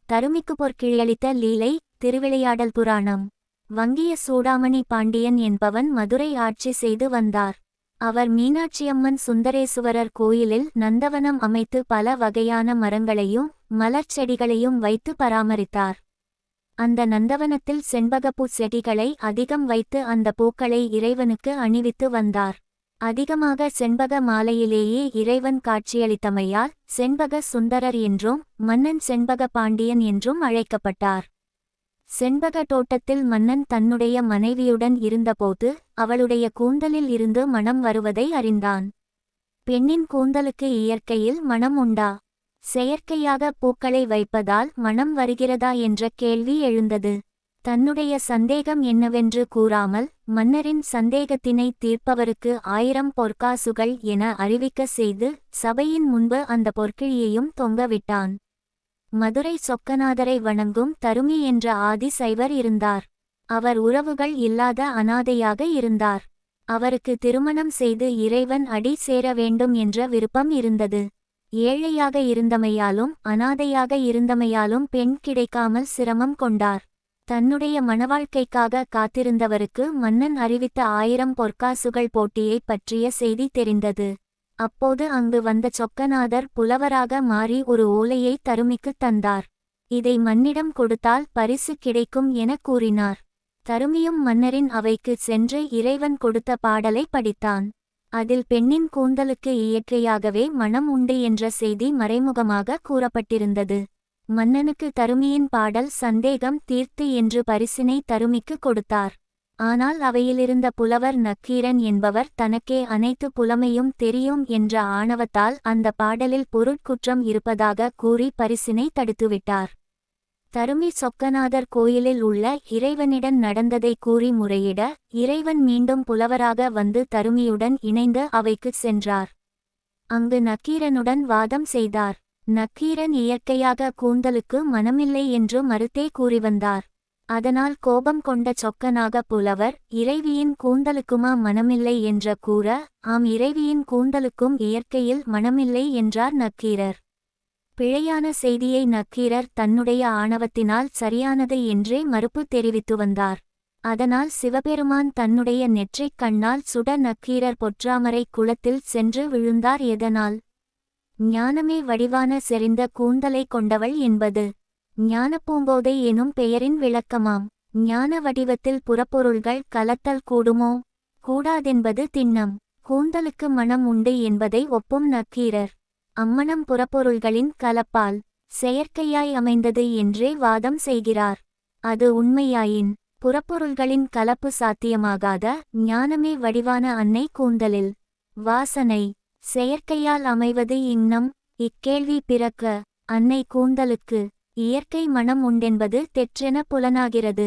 தருமிக்கு பொற்கிழியளித்த லீலை. திருவிளையாடல் புராணம். வங்கிய சூடாமணி பாண்டியன் என்பவன் மதுரை ஆட்சி செய்து வந்தார். அவர் மீனாட்சியம்மன் சுந்தரேசுவரர் கோயிலில் நந்தவனம் அமைத்து பல வகையான மரங்களையும் மலர்ச்செடிகளையும் வைத்து பராமரித்தார். அந்த நந்தவனத்தில் செண்பகப்பூ செடிகளை அதிகம் வைத்து அந்த பூக்களை இறைவனுக்கு அணிவித்து வந்தார். அதிகமாக செண்பக மாலையிலேயே இறைவன் காட்சியளித்தமையால் செண்பக சுந்தரர் என்றும் மன்னன் செண்பக பாண்டியன் என்றும் அழைக்கப்பட்டார். செண்பக தோட்டத்தில் மன்னன் தன்னுடைய மனைவியுடன் இருந்தபோது அவளுடைய கூந்தலில் இருந்து மணம் வருவதை அறிந்தான். பெண்ணின் கூந்தலுக்கு இயற்கையில் மணம் உண்டா, செயற்கையாக பூக்களை வைப்பதால் மணம் வருகிறதா என்ற கேள்வி எழுந்தது. தன்னுடைய சந்தேகம் என்னவென்று கூறாமல் மன்னரின் சந்தேகத்தினை தீர்ப்பவருக்கு 1000 பொற்காசுகள் என அறிவிக்க செய்து சபையின் முன்பு அந்த பொற்கிழியையும் தொங்கவிட்டான். மதுரை சொக்கநாதரை வணங்கும் தருமி என்ற ஆதி சைவர் இருந்தார். அவர் உறவுகள் இல்லாத அனாதையாக இருந்தார். அவருக்கு திருமணம் செய்து இறைவன் அடி சேர வேண்டும் என்ற விருப்பம் இருந்தது. ஏழையாக இருந்தமையாலும் அனாதையாக இருந்தமையாலும் பெண் கிடைக்காமல் சிரமம் கொண்டார். தன்னுடைய மணவாழ்க்கைக்காக காத்திருந்தவருக்கு மன்னன் அறிவித்த 1000 பொற்காசுகள் போட்டியை பற்றிய செய்தி தெரிந்தது. அப்போது அங்கு வந்த சொக்கநாதர் புலவராக மாறி ஒரு ஓலையை தருமிக்குத் தந்தார். இதை மன்னிடம் கொடுத்தால் பரிசு கிடைக்கும் என கூறினார். தருமியும் மன்னரின் அவைக்கு சென்று இறைவன் கொடுத்த பாடலை படித்தான். அதில் பெண்ணின் கூந்தலுக்கு இயற்கையாகவே மணம் உண்டு என்ற செய்தி மறைமுகமாக கூறப்பட்டிருந்தது. மன்னனுக்கு தருமியின் பாடல் சந்தேகம் தீர்த்து என்று பரிசினை தருமிக்கு கொடுத்தார். ஆனால் அவையிலிருந்த புலவர் நக்கீரன் என்பவர் தனக்கே அனைத்து புலமையும் தெரியும் என்ற ஆணவத்தால் அந்த பாடலில் பொருட்குற்றம் இருப்பதாக கூறி பரிசினை தடுத்துவிட்டார். தருமி சொக்கநாதர் கோயிலில் உள்ள இறைவனிடம் நடந்ததை கூறி முறையிட இறைவன் மீண்டும் புலவராக வந்து தருமியுடன் இணைந்து அவைக்கு சென்றார். அங்கு நக்கீரனுடன் வாதம் செய்தார். நக்கீரன் இயற்கையாக கூந்தலுக்கு மனமில்லை என்று மறுத்தே கூறிவந்தார். அதனால் கோபம் கொண்ட சொக்கநாக புலவர் இறைவியின் கூந்தலுக்குமா மனமில்லை என்ற கூற, ஆம், இறைவியின் கூந்தலுக்கும் இயற்கையில் மனமில்லை என்றார் நக்கீரர். பிழையான செய்தியை நக்கீரர் தன்னுடைய ஆணவத்தினால் சரியானது என்றே மறுப்பு தெரிவித்து வந்தார். அதனால் சிவபெருமான் தன்னுடைய நெற்றிக் கண்ணால் சுட நக்கீரர் பொற்றாமரை குளத்தில் சென்று விழுந்தார். எதனால்? ஞானமே வடிவான செறிந்த கூந்தலை கொண்டவள் என்பது ஞானப்பூங்கோதை எனும் பெயரின் விளக்கமாம். ஞான வடிவத்தில் புறப்பொருள்கள் கலத்தல் கூடுமோ? கூடாதென்பது திண்ணம். கூந்தலுக்கு மனம் உண்டு என்பதை ஒப்பும் நக்கீரர். அம்மணம் புறப்பொருள்களின் கலப்பால் செயற்கையாய் அமைந்தது என்றே வாதம் செய்கிறார். அது உண்மையாயின் புறப்பொருள்களின் கலப்பு சாத்தியமாகாத ஞானமே வடிவான அன்னை கூந்தலில் வாசனை செயற்கையால் அமைவது இன்னம். இக்கேள்வி பிறக்க அன்னை கூந்தலுக்கு இயற்கை மனம் உண்டென்பது தெற்றென புலனாகிறது.